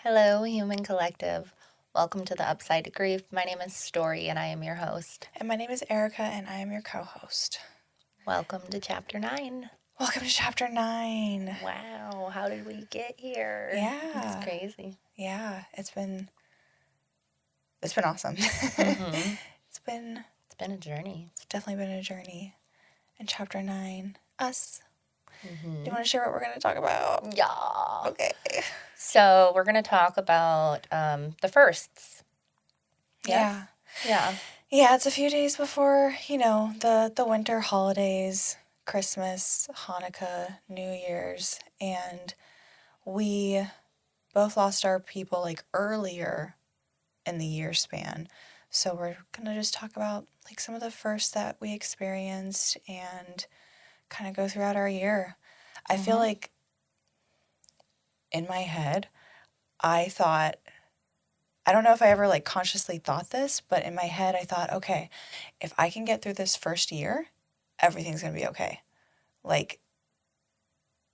Hello, human collective. Welcome to the Upside of Grief. My name is Story, and I am your host. And my name is Erika, and I am your co-host. Welcome to Chapter 9. Welcome to Chapter 9. Wow, how did we get here? Yeah. It's crazy. Yeah, it's been awesome. Mm-hmm. It's been a journey. It's definitely been a journey. And Chapter 9, us. Mm-hmm. Do you want to share what we're going to talk about? Yeah. Okay. So we're going to talk about the firsts. Yes? Yeah. Yeah, it's a few days before, the winter holidays, Christmas, Hanukkah, New Year's, and we both lost our people like earlier in the year span. So we're going to just talk about like some of the firsts that we experienced and kind of go throughout our year. I feel like in my head, I don't know if I ever like consciously thought this, but in my head, I thought, okay, if I can get through this first year, everything's going to be okay. Like,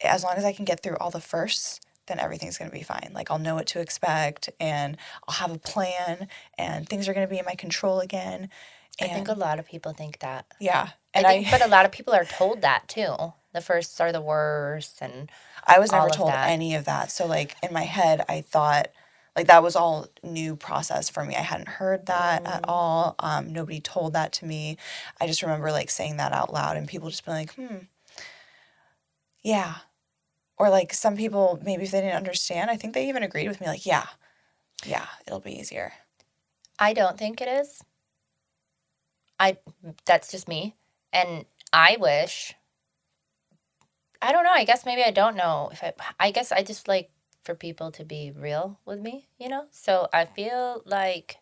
as long as I can get through all the firsts, then everything's going to be fine. Like, I'll know what to expect and I'll have a plan and things are going to be in my control again. I think a lot of people think that. Yeah. But a lot of people are told that too. The firsts are the worst, and I was never all of told that. any of that. So, like, in my head, I thought, like, that was all new process for me. I hadn't heard that at all. Nobody told that to me. I just remember, like, saying that out loud and people just being like, yeah. Or, like, some people, maybe if they didn't understand, I think they even agreed with me, like, yeah, it'll be easier. I don't think it is. That's just me. And I wish, I don't know, I guess maybe I don't know if I guess I just like for people to be real with me, So I feel like,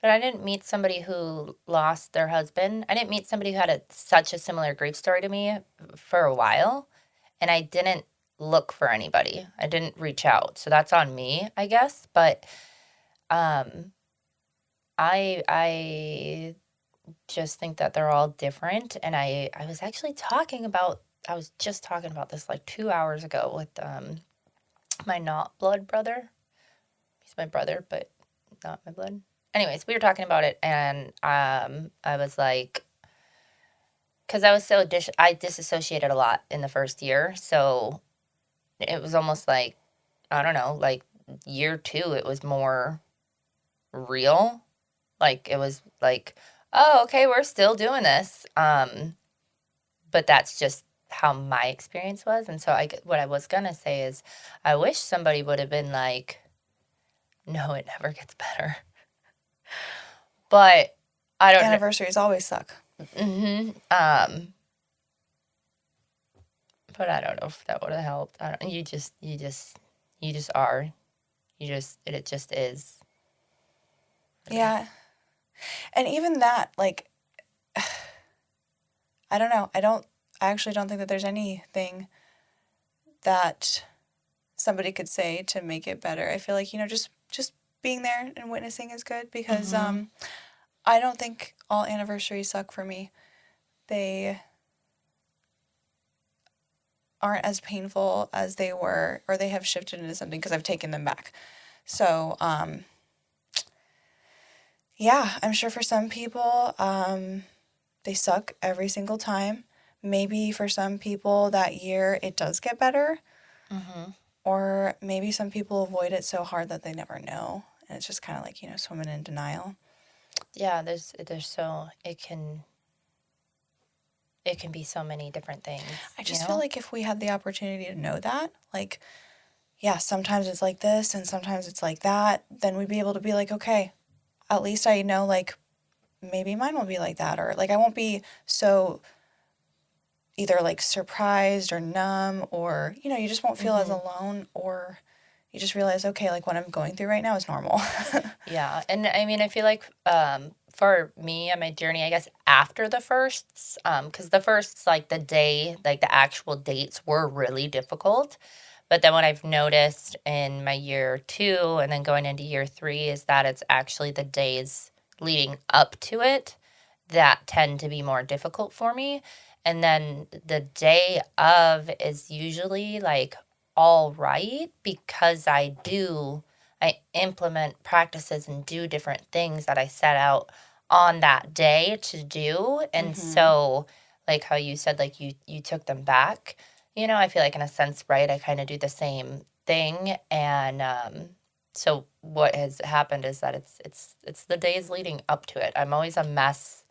but I didn't meet somebody who lost their husband. I didn't meet somebody who had such a similar grief story to me for a while. And I didn't look for anybody. I didn't reach out. So that's on me, I guess. But I just think that they're all different. And I was just talking about this like 2 hours ago with my not blood brother. He's my brother, but not my blood. Anyways, we were talking about it, and I was like, because I was I disassociated a lot in the first year, so it was almost like, I don't know, like year 2, it was more real. Like, it was like, oh, okay, we're still doing this. But that's just how my experience was. And so what I was going to say is, I wish somebody would have been like, no, it never gets better. But I don't know. Anniversaries always suck. But I don't know if that would have helped. You just are. It just is. Yeah. And even that, like, I don't know. I actually don't think that there's anything that somebody could say to make it better. I feel like, just being there and witnessing is good because I don't think all anniversaries suck for me. They aren't as painful as they were, or they have shifted into something because I've taken them back. So, yeah, I'm sure for some people, they suck every single time. Maybe for some people that year it does get better. Or maybe some people avoid it so hard that they never know. And it's just kind of like, swimming in denial. Yeah, there's so, it can be so many different things. I just feel like if we had the opportunity to know that, like, yeah, sometimes it's like this and sometimes it's like that, then we'd be able to be like, okay, at least I know, like, maybe mine will be like that. Or, like, I won't be so either, like, surprised or numb, or, you just won't feel as alone, or you just realize, okay, like, what I'm going through right now is normal. Yeah. And I mean, I feel like for me on my journey, I guess after the firsts, because the firsts, like the actual dates were really difficult. But then what I've noticed in my year 2 and then going into year 3 is that it's actually the days leading up to it that tend to be more difficult for me. And then the day of is usually like all right because I do I implement practices and do different things that I set out on that day to do. And so, like how you said, like you took them back, I feel like in a sense, right, I kind of do the same thing. And so what has happened is that it's the days leading up to it. I'm always a mess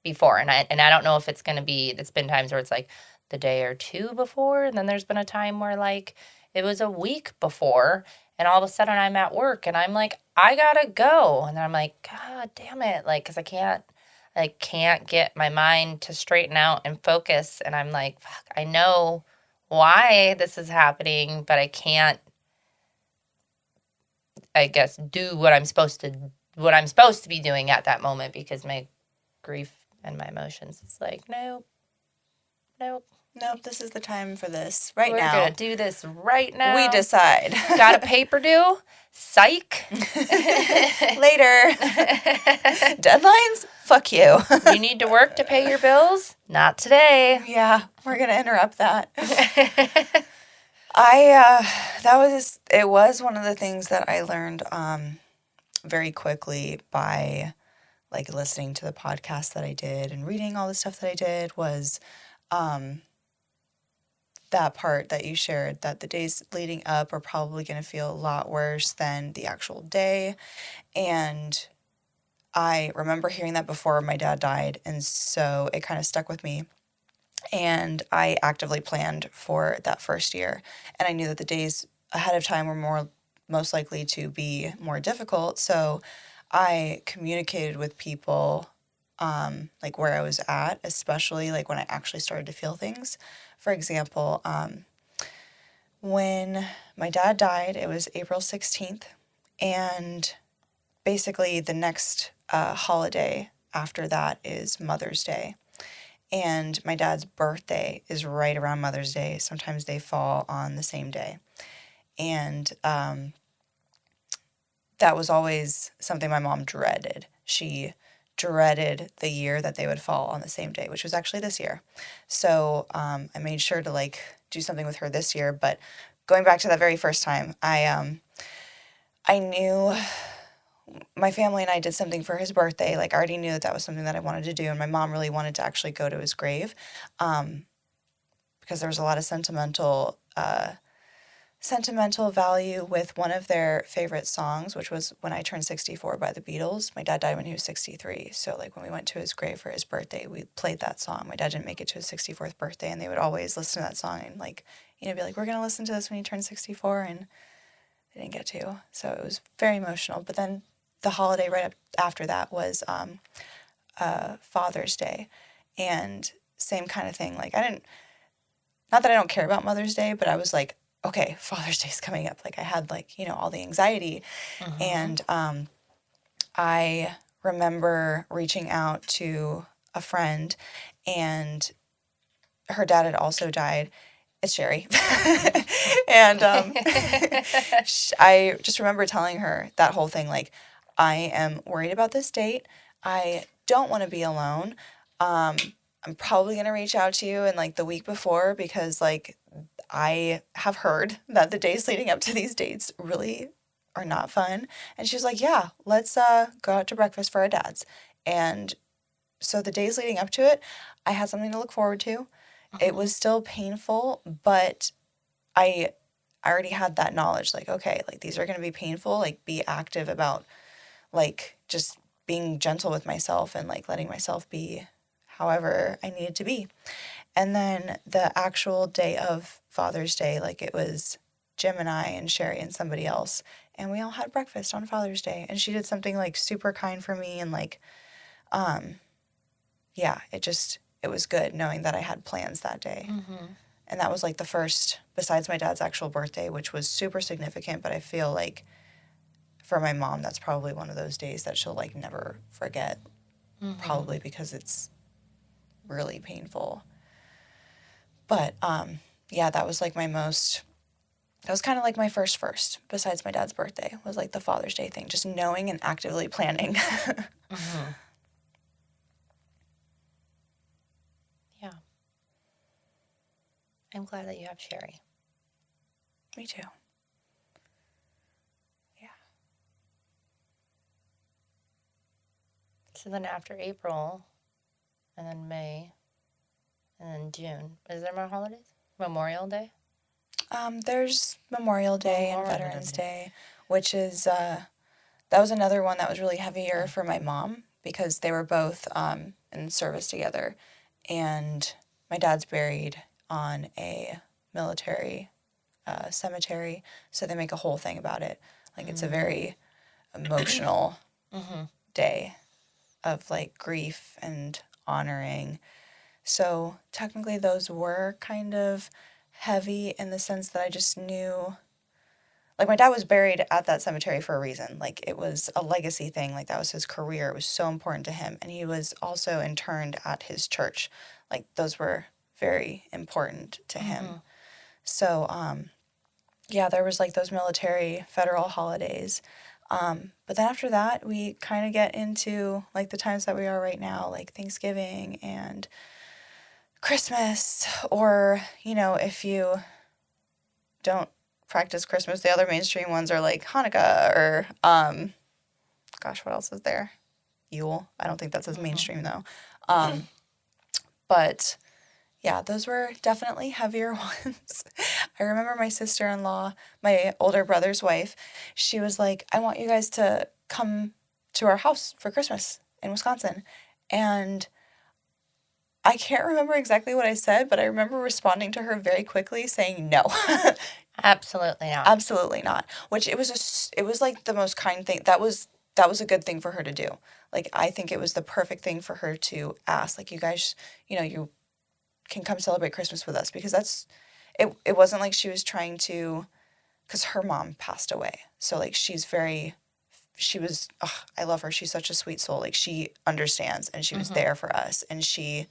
before, and I don't know if it's going to be, it's been times where it's like the day or two before, and then there's been a time where like it was a week before, and all of a sudden I'm at work and I'm like, I gotta go, and then I'm like, God damn it, like, because I can't get my mind to straighten out and focus, and I'm like, fuck, I know why this is happening, but I can't, I guess, do what I'm supposed to be doing at that moment because my grief and my emotions, it's like, nope, nope. Nope, this is the time for this right We're now. gonna do this right now. We decide. Got a paper due? Psych. Later. Deadlines? Fuck you. You need to work to pay your bills? Not today. Yeah, we're gonna interrupt that. It was one of the things that I learned very quickly by like listening to the podcast that I did and reading all the stuff that I did was that part that you shared, that the days leading up are probably going to feel a lot worse than the actual day. And I remember hearing that before my dad died, and so it kind of stuck with me. And I actively planned for that first year, and I knew that the days ahead of time were most likely to be more difficult. So I communicated with people like where I was at, especially like when I actually started to feel things. For example, when my dad died, it was April 16th, and basically the next holiday after that is Mother's Day. And my dad's birthday is right around Mother's Day. Sometimes they fall on the same day. And that was always something my mom dreaded. She dreaded the year that they would fall on the same day, which was actually this year. So I made sure to like do something with her this year. But going back to that very first time, I knew my family and I did something for his birthday. Like I already knew that was something that I wanted to do, and my mom really wanted to actually go to his grave, because there was a lot of sentimental value with one of their favorite songs, which was When I Turned 64 by the Beatles. My dad died when he was 63. So like when we went to his grave for his birthday, we played that song. My dad didn't make it to his 64th birthday, and they would always listen to that song and like, be like, we're going to listen to this when he turns 64. And they didn't get to. So it was very emotional. But then the holiday right up after that was Father's Day. And same kind of thing. Like not that I don't care about Mother's Day, but I was like, okay, Father's Day's coming up. Like I had like, all the anxiety. Mm-hmm. And I remember reaching out to a friend, and her dad had also died. It's Sherry. And I just remember telling her that whole thing, like, I am worried about this date. I don't want to be alone. I'm probably going to reach out to you in like the week before, because like I have heard that the days leading up to these dates really are not fun. And she was like, yeah, let's go out to breakfast for our dads. And so the days leading up to it, I had something to look forward to. It was still painful, but I already had that knowledge, like, okay, like these are going to be painful, like be active about like just being gentle with myself and like letting myself be however I needed to be. And then the actual day of Father's Day, like it was Jim and I and Sherry and somebody else, and we all had breakfast on Father's Day, and she did something like super kind for me, and like yeah, it was good knowing that I had plans that day. Mm-hmm. And that was like the first, besides my dad's actual birthday, which was super significant, but I feel like for my mom, that's probably one of those days that she'll like never forget, probably because it's really painful. But yeah, that was like that was kind of like my first, besides my dad's birthday, was like the Father's Day thing, just knowing and actively planning. Mm-hmm. Yeah. I'm glad that you have Sherry. Me too. Yeah. So then after April, and then May, and then June. Is there more holidays? Memorial Day? There's Memorial Day and Veterans Day, which is that was another one that was really heavier for my mom because they were both in service together, and my dad's buried on a military cemetery, so they make a whole thing about it. Like it's a very emotional day of like grief and honoring. So technically those were kind of heavy in the sense that I just knew, like my dad was buried at that cemetery for a reason. Like it was a legacy thing. Like that was his career. It was so important to him. And he was also interned at his church. Like those were very important to him. So, yeah, there was like those military federal holidays. But then after that, we kind of get into like the times that we are right now, like Thanksgiving and Christmas, or, you know, if you don't practice Christmas, the other mainstream ones are like Hanukkah or, gosh, what else is there? Yule. I don't think that's as mainstream though. But yeah, those were definitely heavier ones. I remember my sister-in-law, my older brother's wife, she was like, I want you guys to come to our house for Christmas in Wisconsin. And I can't remember exactly what I said, but I remember responding to her very quickly saying no. Absolutely not. Absolutely not. Which it was like the most kind thing. That was a good thing for her to do. Like I think it was the perfect thing for her to ask. Like you guys, you know, you can come celebrate Christmas with us, because it wasn't like she was trying to, because her mom passed away. So like I love her. She's such a sweet soul. Like she understands, and she was there for us, and she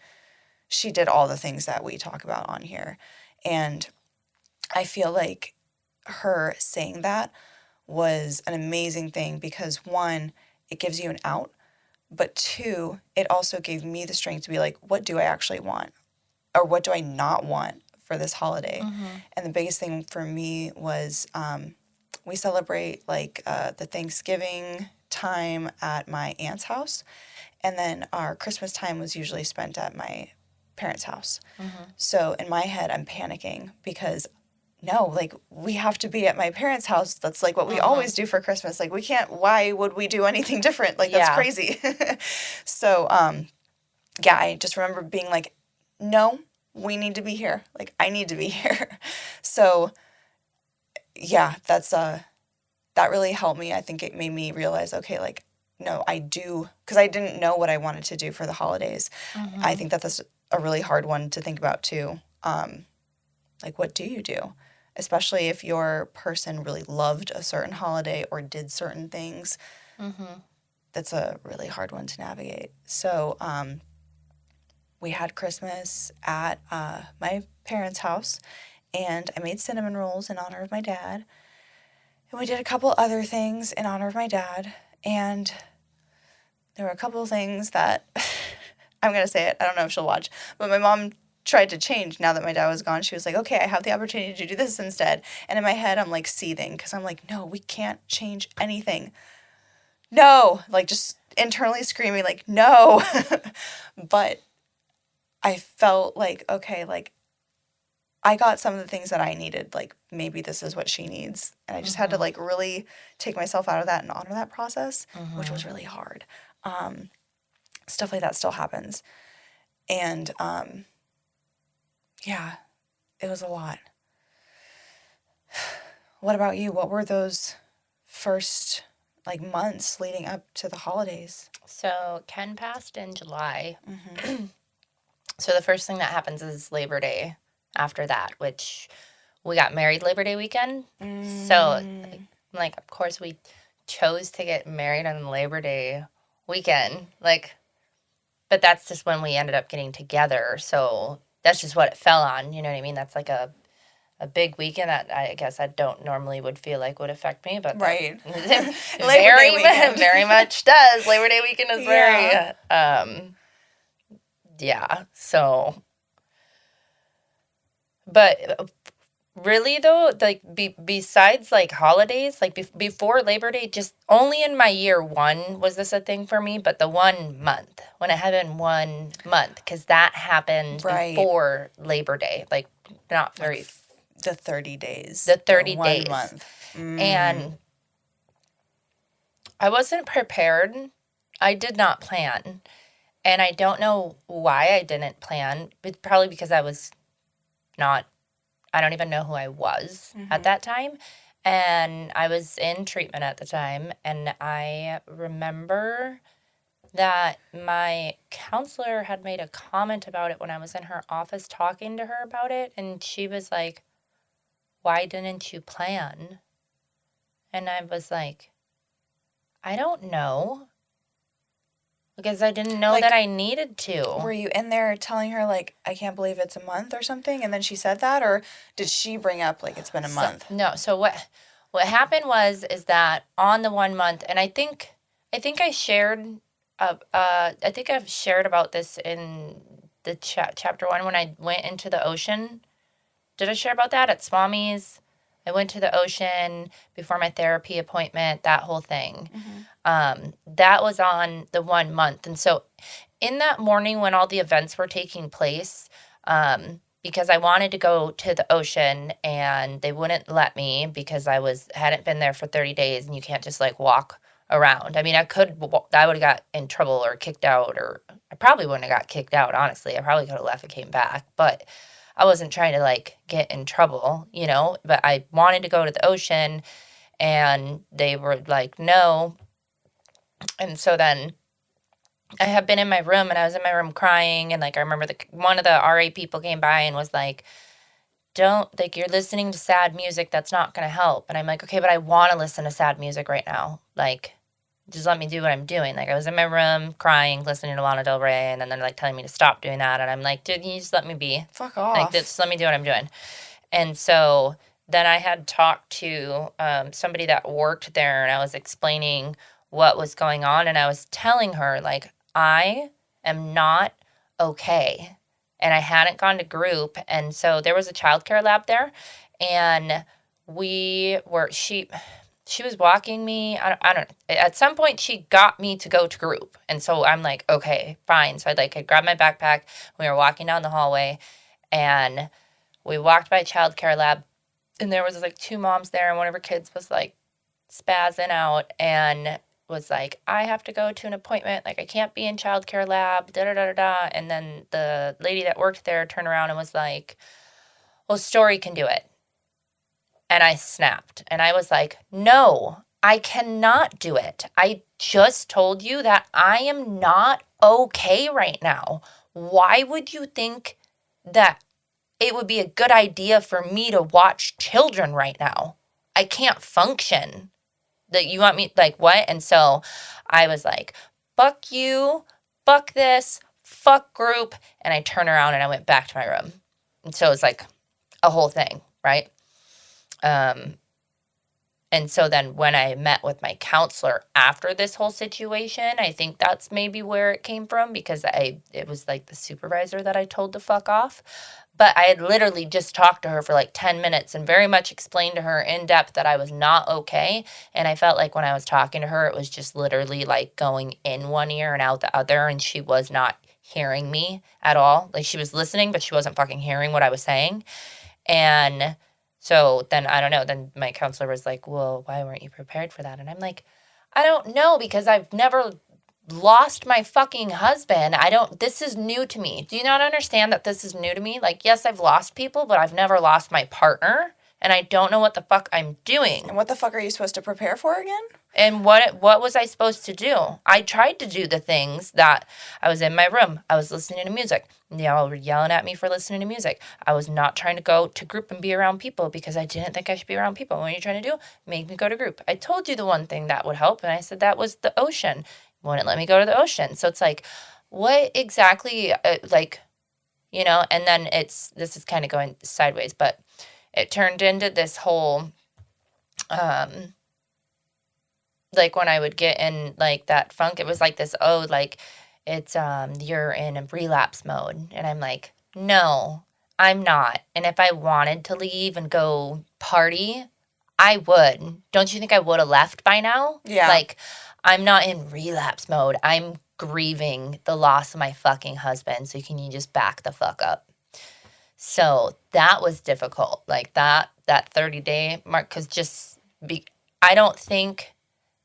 did all the things that we talk about on here. And I feel like her saying that was an amazing thing because one, it gives you an out, but two, it also gave me the strength to be like, what do I actually want? Or what do I not want for this holiday? And the biggest thing for me was we celebrate like the Thanksgiving time at my aunt's house, and then our Christmas time was usually spent at my parents' house. So in my head, I'm panicking because no, like we have to be at my parents' house. That's like what we always do for Christmas. Like we can't, why would we do anything different? Like that's crazy. So yeah, I just remember being like, no, we need to be here. Like I need to be here. So yeah, that really helped me. I think it made me realize, okay, like, no, I do, because I didn't know what I wanted to do for the holidays. I think that that's a really hard one to think about too. Like, what do you do? Especially if your person really loved a certain holiday or did certain things. That's a really hard one to navigate. So we had Christmas at my parents' house, and I made cinnamon rolls in honor of my dad. And we did a couple other things in honor of my dad. And there were a couple of things that, I'm going to say it, I don't know if she'll watch, but my mom tried to change now that my dad was gone. She was like, okay, I have the opportunity to do this instead. And in my head, I'm like seething because I'm like, no, we can't change anything. No, like just internally screaming like, no. But I felt like, okay, like I got some of the things that I needed. Like maybe this is what she needs. And I just had to like really take myself out of that and honor that process, which was really hard. Stuff like that still happens. And yeah, it was a lot. What about you? What were those first like months leading up to the holidays? So Ken passed in July. So the first thing that happens is Labor Day after that, which we got married Labor Day weekend. So like of course we chose to get married on Labor Day weekend. Like, but that's just when we ended up getting together. So that's just what it fell on. You know what I mean? That's like a big weekend that I guess I don't normally would feel like would affect me, but right. very much does. Labor Day weekend is very, yeah. So, but Really though, like besides like holidays, like before Labor Day, just only in my year one was this a thing for me, but the 1 month, when it had been 1 month, because that happened Right. before Labor Day, like not Like very, the 30 days the or 30 one days. month. And I wasn't prepared. I did not plan. And I don't know why I didn't plan. It's probably because not, I don't even know who I was at that time. And I was in treatment at the time. And I remember that my counselor had made a comment about it when I was in her office talking to her about it. And she was like, "Why didn't you plan?" And I was like, "I don't know." Because I didn't know that Like, I needed were to. you in there telling her, like, I can't believe it's a month or something? And then she said that? Or did she bring up, like, it's been a So month? no, so what happened was is that on the 1 month, and I think I shared I think I've shared about this in the chapter 1 when I went into the ocean. Did I share about that at Swami's? I went to the ocean before my therapy appointment, that whole thing. That was on the 1 month. And so in that morning when all the events were taking place, because I wanted to go to the ocean and they wouldn't let me because hadn't been there for 30 days and you can't just like walk around. I mean, I would have got in trouble or kicked out, or I probably wouldn't have got kicked out, honestly. I probably could have left and came back, but I wasn't trying to like get in trouble, but I wanted to go to the ocean and they were like, no. And so then I had been in my room and I was in my room crying. And like, I remember one of the RA people came by and was like, don't, like, you're listening to sad music. That's not going to help. And I'm like, okay, but I want to listen to sad music right now. Like, just let me do what I'm doing. Like, I was in my room crying, listening to Lana Del Rey. And then they're like telling me to stop doing that. And I'm like, dude, can you just let me be? Fuck Like, off. just let me do what I'm doing. And so then I had talked to somebody that worked there and I was explaining what was going on. And I was telling her, like, I am not okay. And I hadn't gone to group. And so there was a childcare lab there. And she was walking me. I don't, at some point she got me to go to group. And so I'm like, okay, fine. So I grabbed my backpack. We were walking down the hallway and we walked by childcare lab and there was like two moms there and one of her kids was like spazzing out and was like, I have to go to an appointment. Like, I can't be in childcare lab, da da da da da. And then the lady that worked there turned around and was like, well, Story can do it. And I snapped and I was like, no, I cannot do it. I just told you that I am not okay right now. Why would you think that it would be a good idea for me to watch children right now? I can't function. That you want me, like, what? And so I was like, fuck you, fuck this, fuck group. And I turned around and I went back to my room. And so it was like a whole thing, right? Um, and so then when I met with my counselor after this whole situation, I think that's maybe where it came from because it was like the supervisor that I told to fuck off. But I had literally just talked to her for like 10 minutes and very much explained to her in depth that I was not okay. And I felt like when I was talking to her, it was just literally like going in one ear and out the other. And she was not hearing me at all. Like, she was listening, but she wasn't fucking hearing what I was saying. And so then I don't know. Then my counselor was like, well, why weren't you prepared for that? And I'm like, I don't know because I've never lost my fucking husband. This is new to me. Do you not understand that this is new to me? Like, yes, I've lost people, but I've never lost my partner. And I don't know what the fuck I'm doing. And what the fuck are you supposed to prepare for again? And what was I supposed to do? I tried to do the things that I was in my room. I was listening to music. Y'all were yelling at me for listening to music. I was not trying to go to group and be around people because I didn't think I should be around people. What are you trying to do? Make me go to group. I told you the one thing that would help, and I said that was the ocean. You wouldn't let me go to the ocean. So it's like, what exactly, and then this is kind of going sideways, but it turned into this whole, like when I would get in like that funk, it was like this, oh, like it's you're in a relapse mode. And I'm like, no, I'm not. And if I wanted to leave and go party, I would. Don't you think I would have left by now? Yeah. Like, I'm not in relapse mode. I'm grieving the loss of my fucking husband. So can you just back the fuck up? So that was difficult. Like that 30-day mark, because I don't think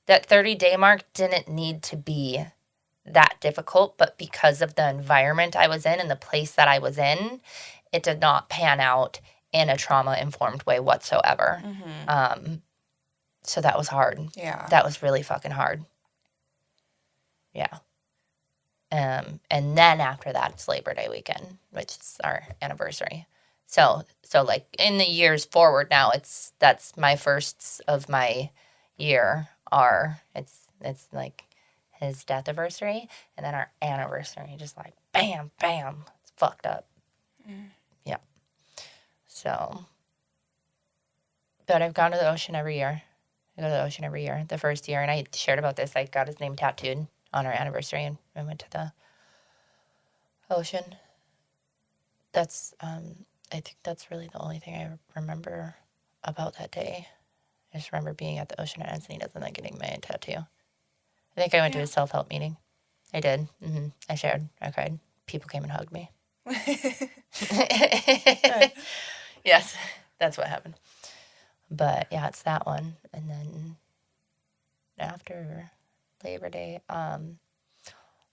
that 30-day mark didn't need to be that difficult, but because of the environment I was in and the place that I was in, it did not pan out in a trauma-informed way whatsoever. So that was hard. Yeah. That was really fucking hard. Yeah. And then after that, it's Labor Day weekend, which is our anniversary. So like in the years forward now, that's my firsts of my year are it's like his death anniversary and then our anniversary, just like bam, bam, it's fucked up. Yeah. So, but I've gone to the ocean every year. I go to the ocean every year. The first year, and I shared about this. I got his name tattooed on our anniversary, and I went to the ocean. That's I think that's really the only thing I remember about that day. I just remember being at the ocean at Encinitas and then getting my tattoo. I think I went to a self-help meeting. I did. I shared. I cried. People came and hugged me. Yes, that's what happened. But yeah, it's that one. And then after Labor Day,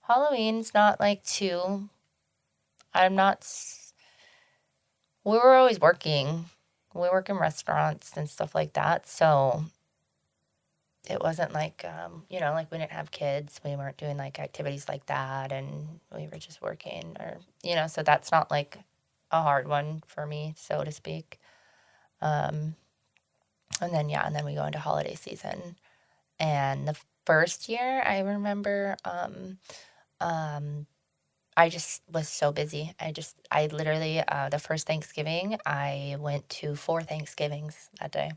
Halloween's not like too. I'm not. We were always working. We work in restaurants and stuff like that. So it wasn't like, like we didn't have kids. We weren't doing like activities like that. And we were just working so that's not like a hard one for me, so to speak. And then we go into holiday season. And the first year I remember, I just was so busy. I literally, the first Thanksgiving, I went to 4 Thanksgivings that day.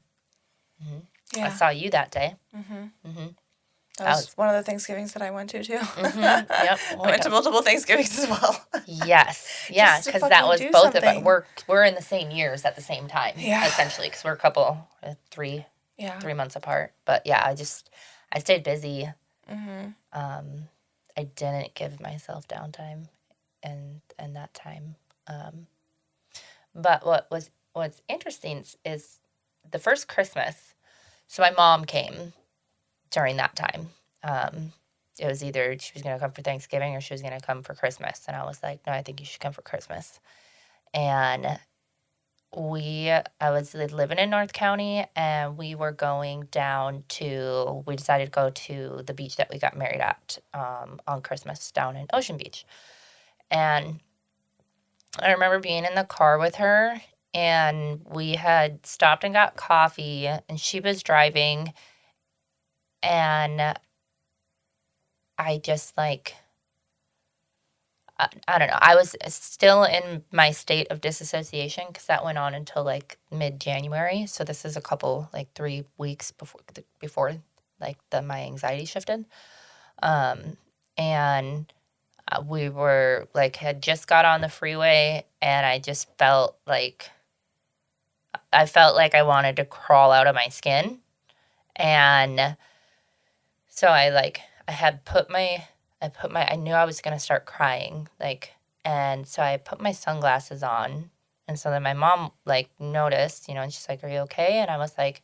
Yeah. I saw you that day. That was one of the Thanksgivings that I went to, too. Yep. I went to multiple Thanksgivings as well. Yes. Yeah, because that was both of us. We're in the same years at the same time, essentially, because we're a couple, 3 months apart. But yeah, I stayed busy. I didn't give myself downtime and that time. But what's interesting is the first Christmas. So my mom came during that time. It was either she was going to come for Thanksgiving or she was going to come for Christmas. And I was like, no, I think you should come for Christmas. And I was living in North County, and we were going we decided to go to the beach that we got married at on Christmas down in Ocean Beach. And I remember being in the car with her, and we had stopped and got coffee, and she was driving, and I just I don't know. I was still in my state of disassociation because that went on until like mid-January. So this is a couple 3 weeks before my anxiety shifted. And we were had just got on the freeway, and I just felt like I wanted to crawl out of my skin. And so I knew I was going to start crying, and so I put my sunglasses on. And so then my mom, noticed, and she's like, "Are you okay?" And I was like,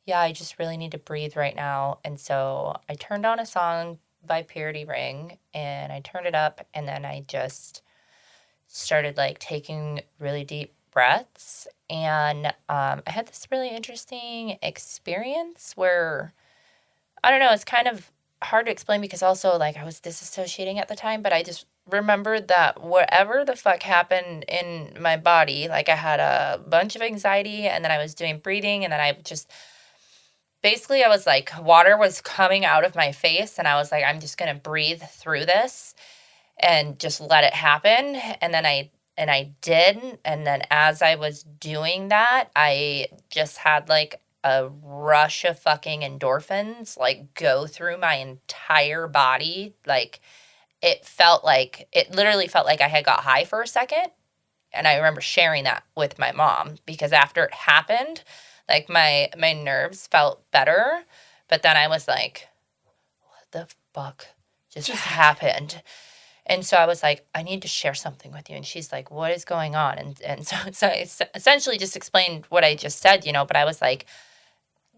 "Yeah, I just really need to breathe right now." And so I turned on a song by Purity Ring, and I turned it up, and then I just started, taking really deep breaths. And I had this really interesting experience where, I don't know, it's kind of hard to explain because also I was disassociating at the time, but I just remembered that whatever the fuck happened in my body, I had a bunch of anxiety, and then I was doing breathing, and then I just basically I was water was coming out of my face, and I was I'm just going to breathe through this and just let it happen. And then I did, and then as I was doing that, I just had a rush of fucking endorphins go through my entire body. It literally felt like I had got high for a second, And I remember sharing that with my mom because after it happened, like my nerves felt better. But then I was like, what the fuck just happened? And so I was like, I need to share something with you. And she's like, what is going on? So I essentially just explained what I just said, but I was like,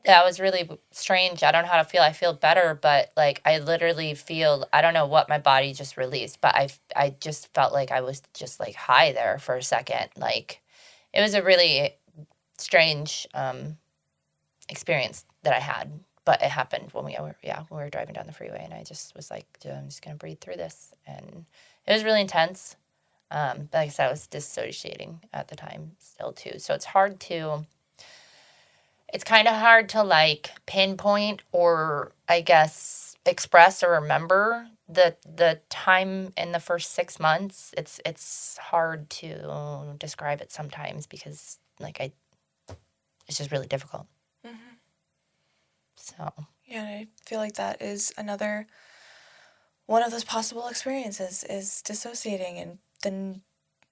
that was really strange. I don't know how to feel. I feel better, but like I literally feel, I don't know what my body just released, but I just felt like I was just like high there for a second. Like it was a really strange experience that I had, but it happened when we were driving down the freeway, and I just was like, I'm just gonna breathe through this, and it was really intense. But like I said, I was dissociating at the time still too, so it's kind of hard to like pinpoint or I guess express or remember the time in the first 6 months. It's hard to describe it sometimes because it's just really difficult. Mm-hmm. So Yeah, I feel like that is another one of those possible experiences is dissociating and the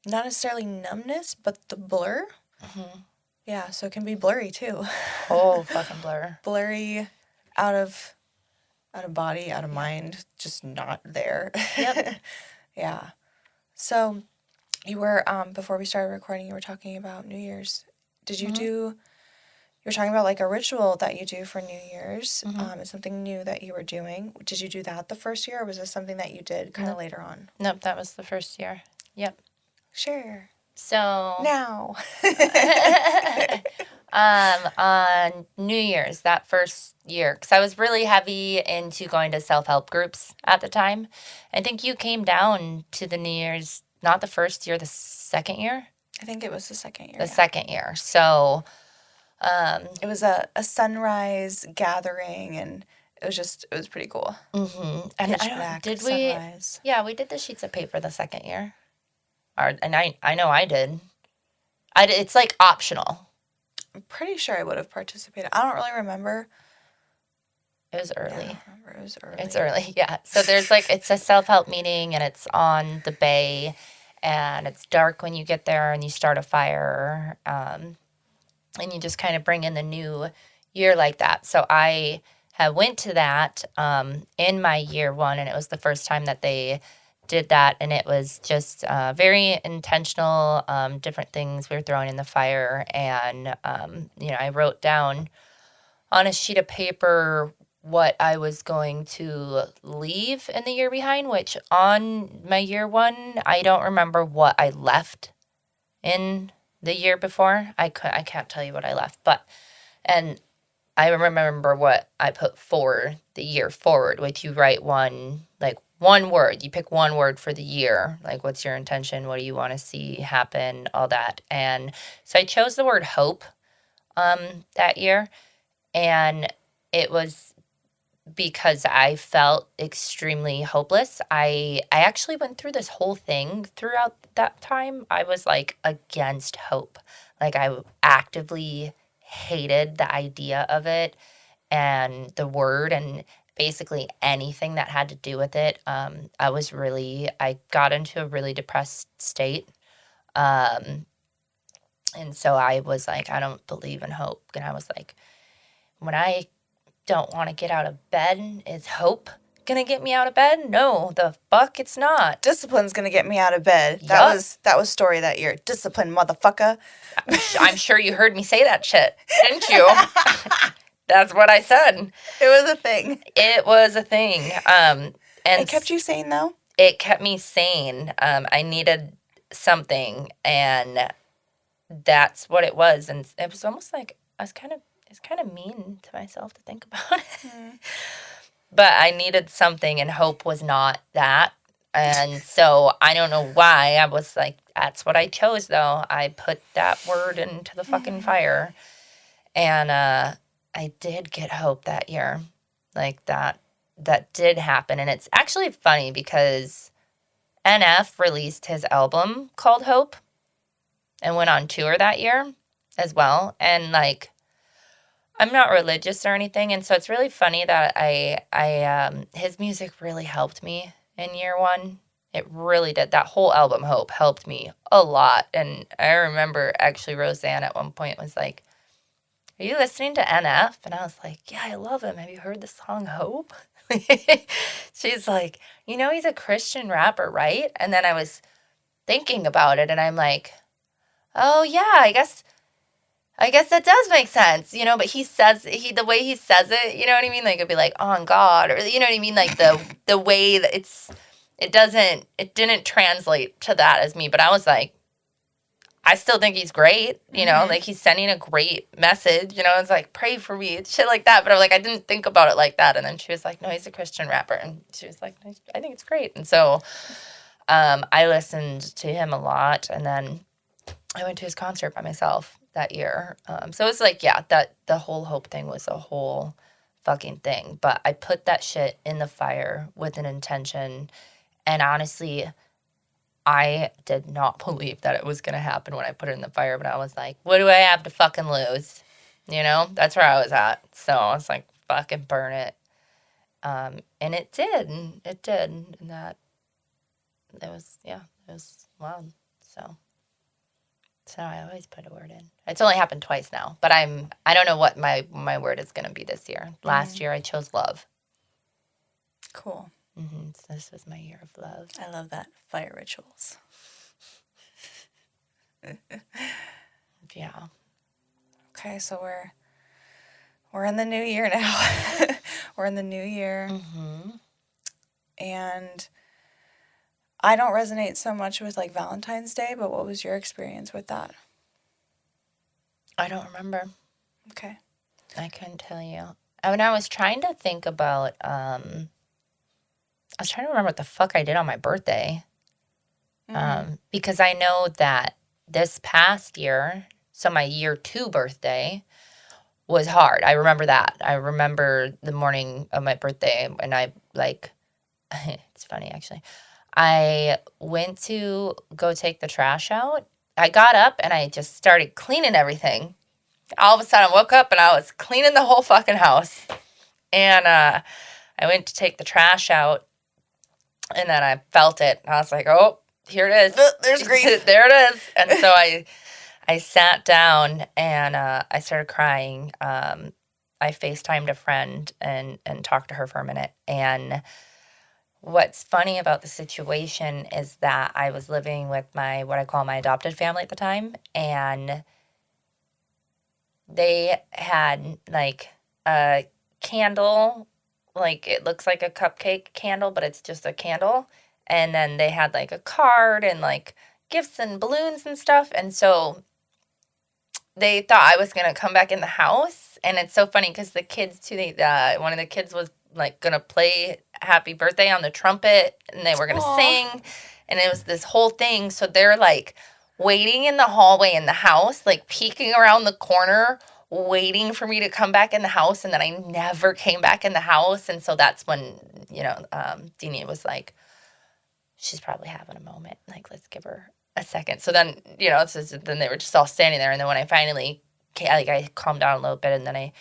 not necessarily numbness, but the blur. mm-hmm. Yeah, so it can be blurry too. Oh, fucking blur. Blurry, out of body, out of mind, just not there. Yep. Yeah. So you were before we started recording, you were talking about New Year's. Did you Mm-hmm. you were talking about like a ritual that you do for New Year's. Mm-hmm. It's something new that you were doing. Did you do that the first year, or was this something that you did kind of later on? Nope, that was the first year. Yep. Sure. So Now. on New Year's, that first year, because I was really heavy into going to self-help groups at the time. I think you came down to the New Year's, not the first year, the second year? I think it was the second year. The second year. So it was a sunrise gathering, and it was pretty cool. mm-hmm. And Pitch black did sunrise. we? Yeah, we did the sheets of paper the second year. And I know I did. It's like optional. I'm pretty sure I would have participated. I don't really remember. It was early. Yeah, I don't remember. It was early. It's early, yeah. So there's it's a self-help meeting, and it's on the bay, and it's dark when you get there, and you start a fire, and you just kind of bring in the new year like that. So I had went to that in my year one, and it was the first time that they did that, and it was just very intentional, different things we were throwing in the fire, and I wrote down on a sheet of paper what I was going to leave in the year behind, which on my year one, I don't remember what I left in the year before. I can't tell you what I left, and I remember what I put for the year forward, which you write one word. You pick one word for the year. Like, what's your intention? What do you want to see happen? All that. And so I chose the word hope that year. And it was because I felt extremely hopeless. I actually went through this whole thing throughout that time. I was like against hope. Like I actively hated the idea of it and the word and basically anything that had to do with it. I got into a really depressed state. And so I was like, I don't believe in hope. And I was like, when I don't want to get out of bed, is hope gonna get me out of bed? No, the fuck it's not. Discipline's gonna get me out of bed. Yup. That was story that year. Discipline, motherfucker. I'm sure you heard me say that shit, didn't you? That's what I said. It was a thing. It was a thing. And it kept you sane, though? It kept me sane. I needed something, and that's what it was. And it was almost like it's kind of mean to myself to think about it. Mm. But I needed something, and hope was not that. And so I don't know why. I was like, that's what I chose, though. I put that word into the fucking fire. And I did get hope that year. Like that did happen. And it's actually funny because NF released his album called Hope and went on tour that year as well. And like, I'm not religious or anything, and so it's really funny that I his music really helped me in year one. It really did. That whole album, Hope, helped me a lot. And I remember actually Roseanne at one point was like, are you listening to NF? And I was like, yeah, I love him. Have you heard the song Hope? She's like, he's a Christian rapper, right? And then I was thinking about it and I'm like, oh yeah, I guess that does make sense, but the way he says it, you know what I mean? Like it'd be like on God, or you know what I mean? Like the way that it didn't translate to that as me, but I was like, I still think he's great, like he's sending a great message, it's like, pray for me, shit like that. But I'm like, I didn't think about it like that. And then she was like, no, he's a Christian rapper. And she was like, I think it's great. And so I listened to him a lot. And then I went to his concert by myself that year. So it was like, yeah, that the whole Hope thing was a whole fucking thing. But I put that shit in the fire with an intention. And honestly, I did not believe that it was going to happen when I put it in the fire, but I was like, what do I have to fucking lose? That's where I was at. So I was like, fucking burn it. And it did. It did. And it was wild. So I always put a word in. It's only happened twice now, but I don't know what my word is going to be this year. Last year I chose love. Cool. So this was my year of love. I love that. Fire rituals. Yeah. Okay, so we're in the new year now. We're in the new year. And I don't resonate so much with like Valentine's Day, but what was your experience with that? I don't remember. Okay. I couldn't tell you. When I was trying to think about, I was trying to remember what the fuck I did on my birthday. Because I know that this past year, so my year 2 birthday was hard. I remember that. I remember the morning of my birthday and I it's funny actually. I went to go take the trash out. I got up and I just started cleaning everything. All of a sudden I woke up and I was cleaning the whole fucking house. And I went to take the trash out and then I felt it. I was like, oh, here it is. There's grief. There it is. And so I sat down and I started crying. I FaceTimed a friend and talked to her for a minute. And what's funny about the situation is that I was living with what I call my adopted family at the time. And they had like a candle, like it looks like a cupcake candle, but it's just a candle. And then they had like a card and like gifts and balloons and stuff. And so they thought I was going to come back in the house. And it's so funny because the kids too, one of the kids was like going to play happy birthday on the trumpet and they were going to sing. And it was this whole thing. So they're like waiting in the hallway in the house, like peeking around the corner, waiting for me to come back in the house. And then I never came back in the house. And so that's when, Deanie was like, she's probably having a moment. Like, let's give her a second. So then, then they were just all standing there. And then when I finally, I calmed down a little bit and then I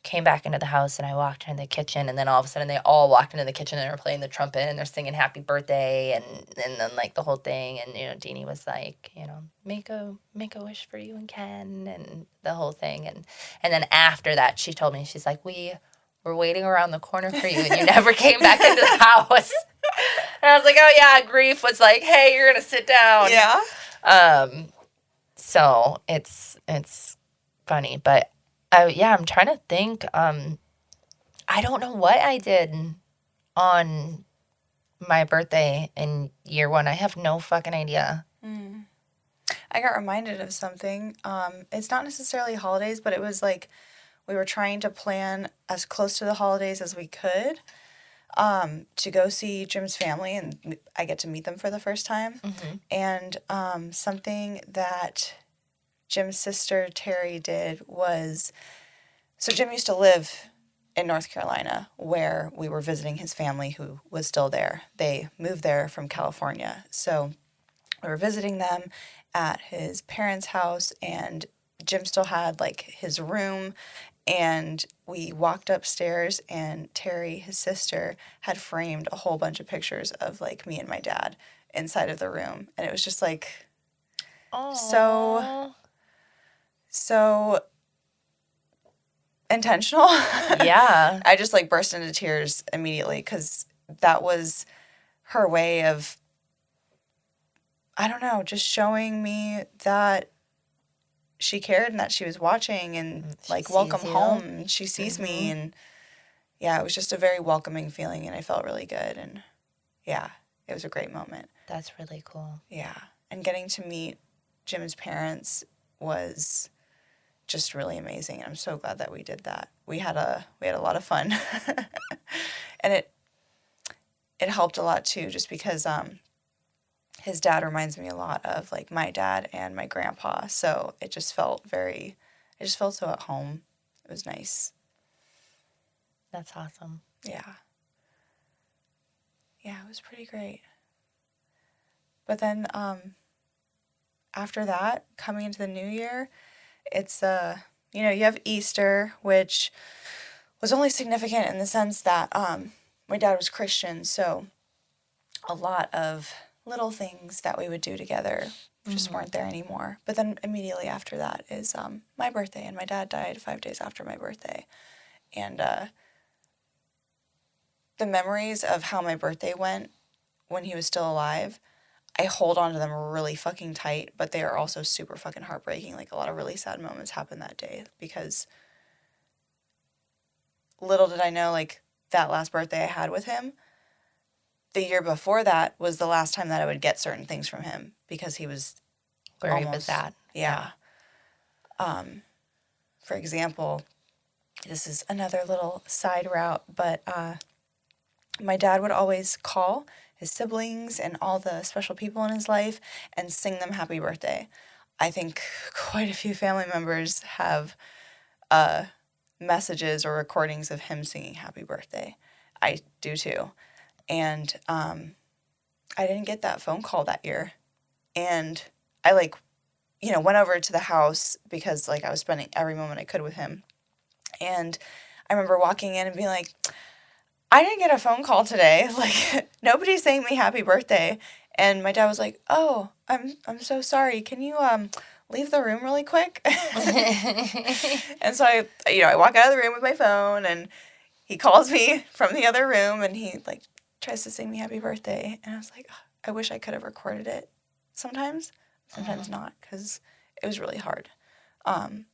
came back into the house and I walked into the kitchen and then all of a sudden they all walked into the kitchen and they were playing the trumpet and they're singing happy birthday and then like the whole thing. And, Deanie was like, make a wish for you and Ken and the whole thing. And then after that, she told me, she's like, we were waiting around the corner for you and you never came back into the house. And I was like, oh yeah, grief was like, hey, you're going to sit down. Yeah. So it's funny, but I'm trying to think. I don't know what I did on my birthday in year 1. I have no fucking idea. I got reminded of something. It's not necessarily holidays, but it was like we were trying to plan as close to the holidays as we could to go see Jim's family, and I get to meet them for the first time. And something that Jim's sister Terry did was, so Jim used to live in North Carolina where we were visiting his family who was still there. They moved there from California. So we were visiting them at his parents' house, and Jim still had like his room. And we walked upstairs and Terry, his sister, had framed a whole bunch of pictures of like me and my dad. inside of the room. And it was just like Oh. so intentional. Yeah. I just like burst into tears immediately because that was her way of, I don't know, just showing me that she cared and that she was watching and She like, sees welcome you. home. And she sees me. And yeah, it was just a very welcoming feeling and I felt really good. And yeah, it was a great moment. That's really cool. Yeah. And getting to meet Jim's parents was just really amazing. And I'm so glad that we did that. We had a lot of fun. And it helped a lot too, just because his dad reminds me a lot of like my dad and my grandpa. So it just felt so at home. It was nice. That's awesome. Yeah. Yeah, it was pretty great. But then after that, coming into the new year, it's you know, you have Easter, which was only significant in the sense that my dad was Christian, so a lot of little things that we would do together just weren't there anymore. But then immediately after that is my birthday, and my dad died 5 days after my birthday. And the memories of how my birthday went when he was still alive, I hold on to them really fucking tight, but they are also super fucking heartbreaking. Like, a lot of really sad moments happened that day because little did I know, like, that last birthday I had with him, the year before that was the last time that I would get certain things from him because he was Where he almost, was at. yeah. For example, this is another little side route, but my dad would always call his siblings and all the special people in his life and sing them happy birthday. I think quite a few family members have messages or recordings of him singing happy birthday. I do too. And I didn't get that phone call that year. And I like, you know, went over to the house because like I was spending every moment I could with him. And I remember walking in and being like, I didn't get a phone call today. Like, nobody's saying me happy birthday. And my dad was like, "Oh, I'm so sorry. Can you leave the room really quick?" And so I walk out of the room with my phone and he calls me from the other room and he like tries to sing me happy birthday. And I was like, "Oh, I wish I could have recorded it sometimes not, because it was really hard." But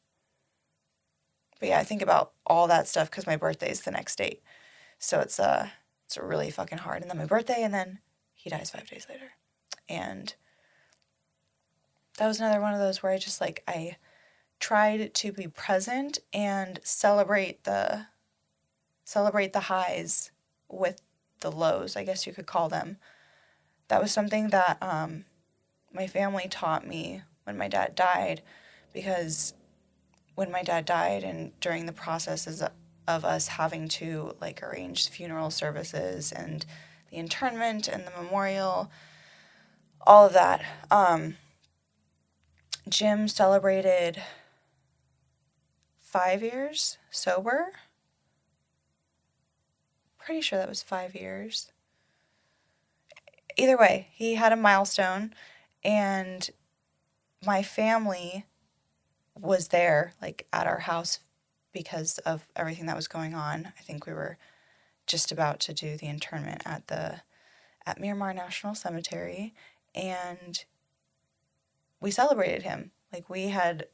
yeah, I think about all that stuff because my birthday is the next date. So it's really fucking hard. And then my birthday, and then he dies 5 days later. And that was another one of those where I just like, I tried to be present and celebrate the highs with the lows, I guess you could call them. That was something that my family taught me when my dad died, because when my dad died and during the processes of us having to like arrange funeral services and the internment and the memorial, all of that, Jim celebrated 5 years sober. Pretty sure that was 5 years. Either way, he had a milestone, and my family was there, like, at our house because of everything that was going on. I think we were just about to do the internment at Miramar National Cemetery, and we celebrated him. Like, we had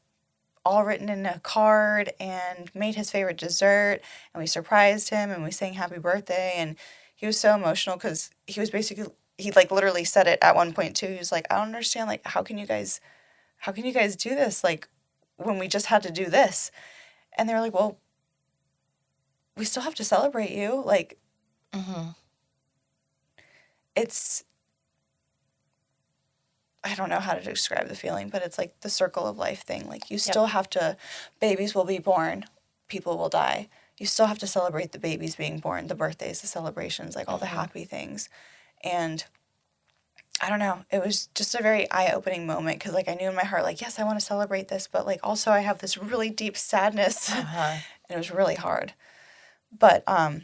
all written in a card and made his favorite dessert, and we surprised him and we sang happy birthday, and he was so emotional because he like literally said it at one point too. He was like, "I don't understand, like, how can you guys do this, like, when we just had to do this?" And they were like, "Well, we still have to celebrate you." Like, it's, I don't know how to describe the feeling, but it's like the circle of life thing. Like, you still have to, babies will be born, people will die. You still have to celebrate the babies being born, the birthdays, the celebrations, like all the happy things. And I don't know, it was just a very eye-opening moment because, like, I knew in my heart, like, yes, I want to celebrate this, but, like, also I have this really deep sadness. And it was really hard. But, yeah,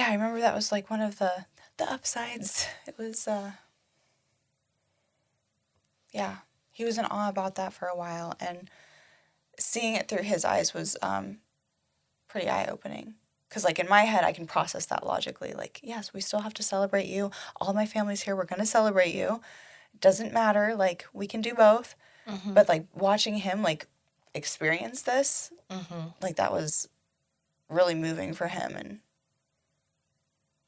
I remember that was, like, one of the the upsides. It was, yeah, he was in awe about that for a while, and seeing it through his eyes was pretty eye-opening. Because, like, in my head, I can process that logically. Like, yes, we still have to celebrate you. All my family's here. We're going to celebrate you. It doesn't matter. Like, we can do both. Mm-hmm. But, like, watching him, like, experience this, Mm-hmm. like, that was really moving for him. And,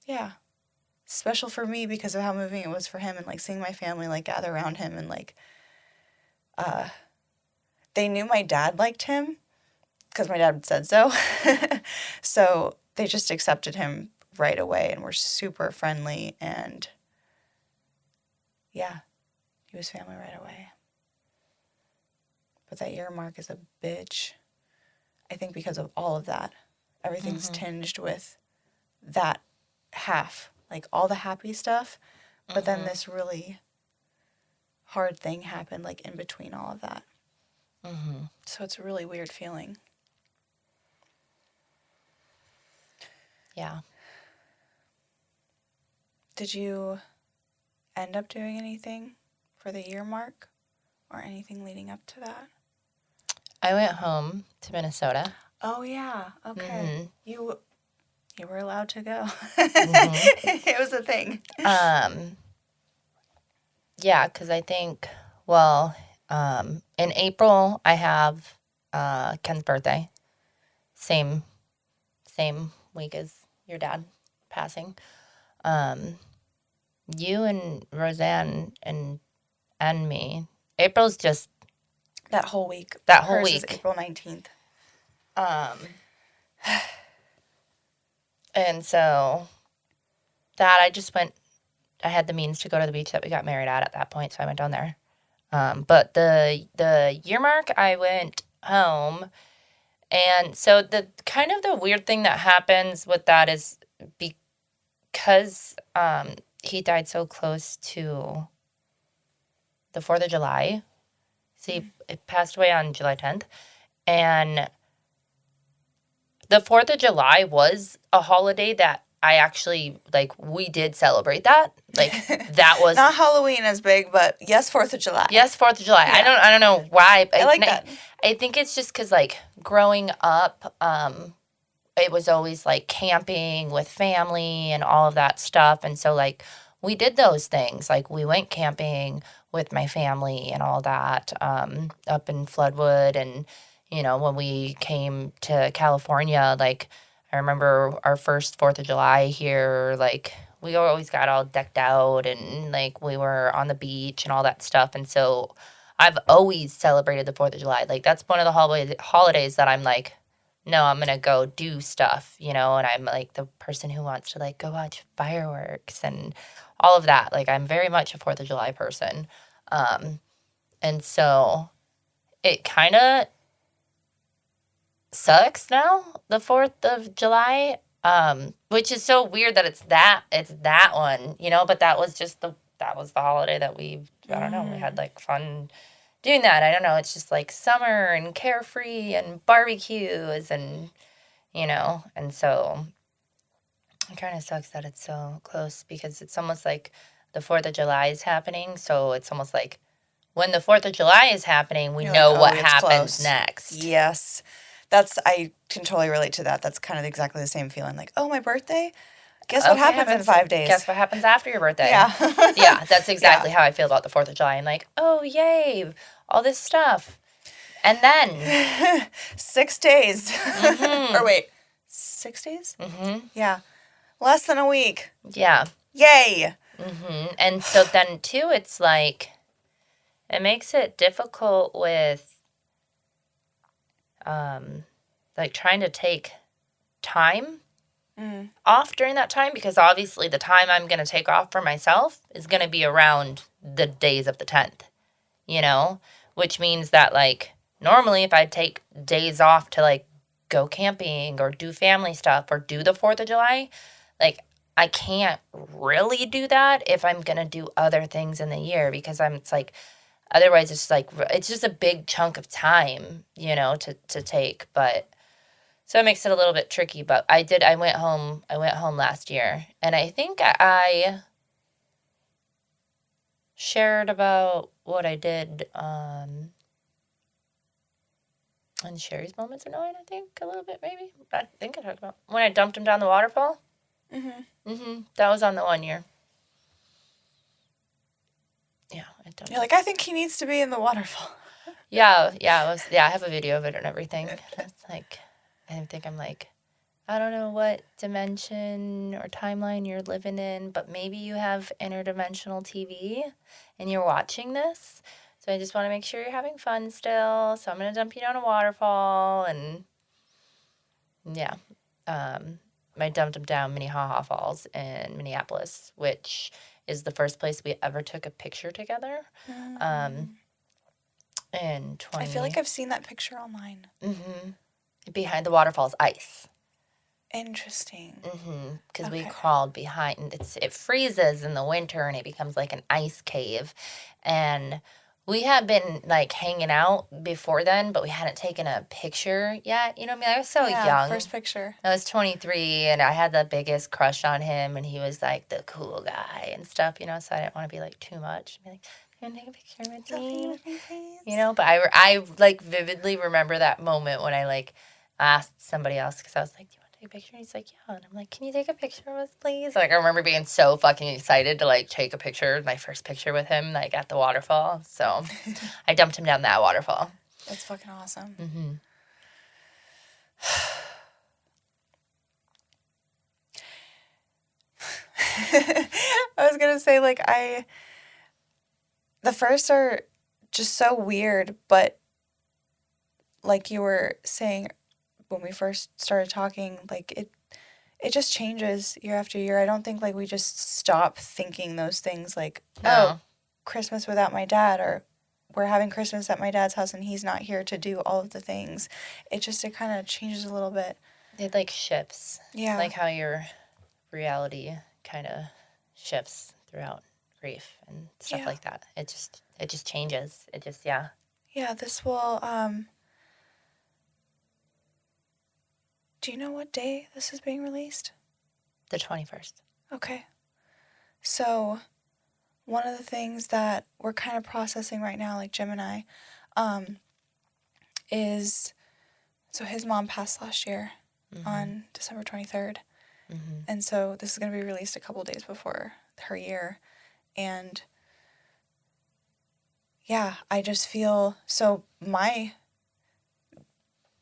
yeah, special for me because of how moving it was for him. And, like, seeing my family, like, gather around him. And, like, they knew my dad liked him because my dad said so. So they just accepted him right away and were super friendly. And yeah, he was family right away. But that year mark is a bitch. I think because of all of that. Everything's tinged with that half. Like all the happy stuff. But then this really hard thing happened like in between all of that. So it's a really weird feeling. Yeah. Did you end up doing anything for the year mark or anything leading up to that? I went home to Minnesota. Oh yeah, okay. You were allowed to go. Mm-hmm. It was a thing. Yeah, because I think, well, in April I have Ken's birthday. Same week as your dad passing. You and Roseanne and me. April's just That whole week. that whole Hers week. is April 19th. And so that I just went. I had the means to go to the beach that we got married at that point, so I went down there. But the year mark, I went home, and so the kind of the weird thing that happens with that is because he died so close to the 4th of July. See, it passed away on July 10th, and the 4th of July was a holiday that I actually, like, we did celebrate that. Like, that was... Not Halloween as big, but yes, 4th of July. Yes, 4th of July. Yeah. I don't know why. I like that. I think it's just because, like, growing up, it was always, like, camping with family and all of that stuff. And so, like, we did those things. Like, we went camping with my family and all that up in Floodwood. And, you know, when we came to California, like, I remember our first 4th of July here, like, we always got all decked out and, like, we were on the beach and all that stuff. And so I've always celebrated the 4th of July. Like, that's one of the holidays that I'm like, no, I'm going to go do stuff, you know, and I'm, like, the person who wants to, like, go watch fireworks and all of that. Like, I'm very much a 4th of July person. And so it kind of sucks now, the 4th of July, which is so weird that it's that one, you know, but that was the holiday that I don't know, we had, like, fun doing that. I don't know, it's just, like, summer and carefree and barbecues and, you know, and so it kind of sucks that it's so close because it's almost like the 4th of July is happening, so it's almost like when the 4th of July is happening, we know what happens next. Yes. I can totally relate to that. That's kind of exactly the same feeling. Like, oh, my birthday? Guess what happens in 5 days? Guess what happens after your birthday? Yeah. Yeah, that's exactly how I feel about the 4th of July. I'm like, oh, yay, all this stuff. And then 6 days. Or wait, 6 days? Yeah. Less than a week. Yeah. Yay. And so then, too, it's like, it makes it difficult with, like, trying to take time off during that time, because obviously the time I'm going to take off for myself is going to be around the days of the 10th, you know, which means that, like, normally if I take days off to, like, go camping or do family stuff or do the 4th of July, like, I can't really do that if I'm going to do other things in the year, because it's like, otherwise it's like, it's just a big chunk of time, you know, to take. But So it makes it a little bit tricky, but I went home last year, and I think I shared about what I did on Sherry's Moments Annoying, I think, a little bit, maybe. I think I talked about when I dumped him down the waterfall. That was on the 1 year. Yeah, I dumped You're like, I think he needs to be in the waterfall. Yeah, it was. Yeah, I have a video of it and everything. It's like, I think I'm like, I don't know what dimension or timeline you're living in, but maybe you have interdimensional TV and you're watching this. So I just want to make sure you're having fun still. So I'm gonna dump you down a waterfall, and yeah, I dumped him down Minnehaha Falls in Minneapolis, which is the first place we ever took a picture together. In 20. I feel like I've seen that picture online. Behind the waterfall's ice. Interesting. Because we crawled behind. It freezes in the winter and it becomes like an ice cave. And we had been like hanging out before then, but we hadn't taken a picture yet. You know what I mean? I was so young. First picture. I was 23 and I had the biggest crush on him, and he was like the cool guy and stuff, you know, so I didn't want to be like too much. Be like, can you take a picture with me? Please? You know, but I like vividly remember that moment when I like asked somebody else, because I was like, do you want to take a picture? And he's like, yeah. And I'm like, can you take a picture of us, please? Like, I remember being so fucking excited to like take a picture, my first picture with him, like at the waterfall. So I dumped him down that waterfall. That's fucking awesome. I was gonna say, like, the first are just so weird, but like you were saying when we first started talking, like it just changes year after year. I don't think like we just stop thinking those things, like, oh, Christmas without my dad, or we're having Christmas at my dad's house and he's not here to do all of the things. It kind of changes a little bit. It like shifts. Yeah. Like how your reality kind of shifts throughout grief and stuff like that. It just changes. It just, yeah. Yeah, this will, do you know what day this is being released? The 21st. Okay. So one of the things that we're kind of processing right now, like Jim and I, is, so his mom passed last year on December 23rd. And so this is going to be released a couple days before her year. And yeah, I just feel, so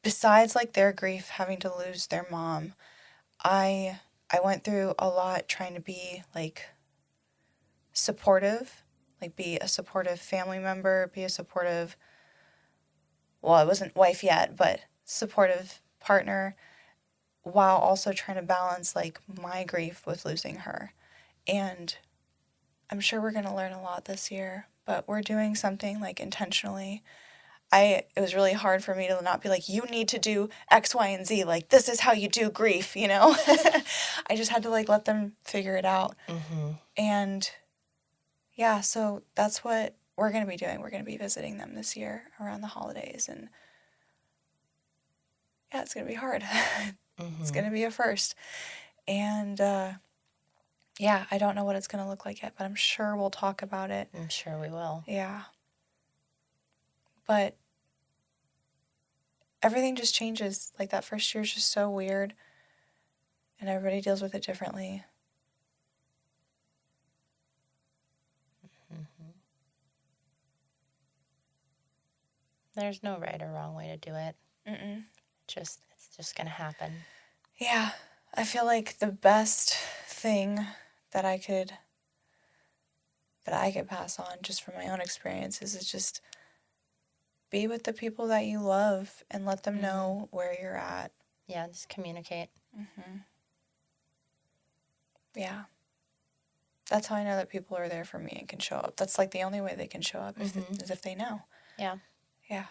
besides like their grief, having to lose their mom, I went through a lot trying to be like supportive, like be a supportive family member, be a supportive, well, I wasn't wife yet, but supportive partner, while also trying to balance like my grief with losing her. And I'm sure we're going to learn a lot this year, but we're doing something like intentionally. It was really hard for me to not be like, you need to do X, Y, and Z. Like, this is how you do grief, you know? I just had to like let them figure it out. And yeah, so that's what we're going to be doing. We're going to be visiting them this year around the holidays. And yeah, it's going to be hard. It's going to be a first. And yeah, I don't know what it's going to look like yet, but I'm sure we'll talk about it. I'm sure we will. Yeah. But everything just changes. Like, that first year is just so weird. And everybody deals with it differently. There's no right or wrong way to do it. It's just going to happen. Yeah. I feel like the best thing that I could pass on just from my own experiences is just be with the people that you love and let them know where you're at. Yeah, just communicate. Yeah. That's how I know that people are there for me and can show up. That's like the only way they can show up is if they know. Yeah. Yeah.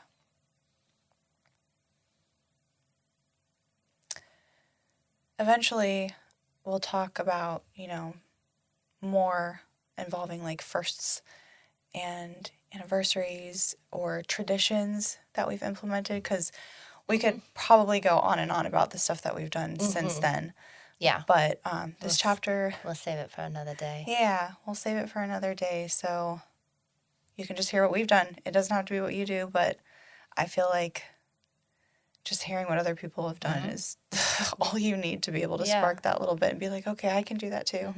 Eventually, we'll talk about, more involving like firsts and anniversaries or traditions that we've implemented, because We could probably go on and on about the stuff that we've done since then. Yeah. But this chapter, We'll save it for another day. yeah, we'll save it for another day. So you can just hear what we've done. It doesn't have to be what you do, but I feel like just hearing what other people have done is all you need to be able to spark that little bit and be like, okay, I can do that too.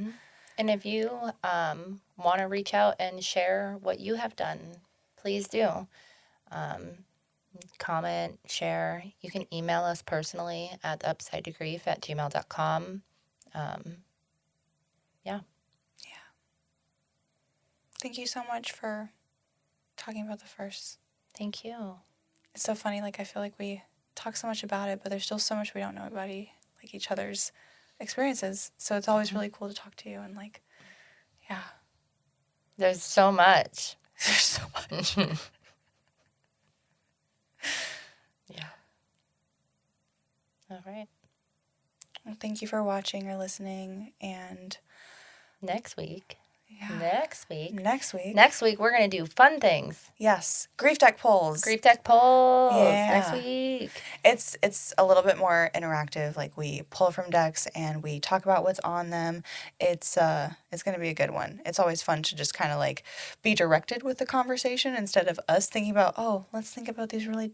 And if you want to reach out and share what you have done, please do. Comment, share. You can email us personally at upsidetogrief@gmail.com. Yeah. Thank you so much for talking about the first. Thank you. It's so funny. Like, I feel like we talk so much about it, but there's still so much we don't know about each other's experiences. So it's always really cool to talk to you and like, yeah. There's so much. There's so much. Yeah. All right. Well, thank you for watching or listening. And Next week, next week, we're going to do fun things. Yes. Grief deck polls. Grief deck polls. Yeah. Next week. It's a little bit more interactive. Like, we pull from decks and we talk about what's on them. It's going to be a good one. It's always fun to just kind of like be directed with the conversation instead of us thinking about, oh, let's think about these really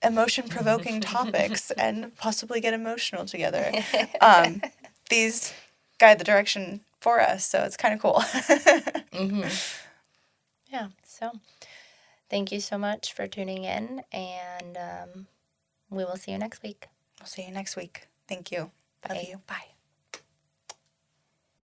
emotion-provoking topics and possibly get emotional together. These guide the direction for us, so it's kind of cool. Yeah, so thank you so much for tuning in, and we will see you next week. We'll see you next week. Thank you. Love Bye. you. Bye.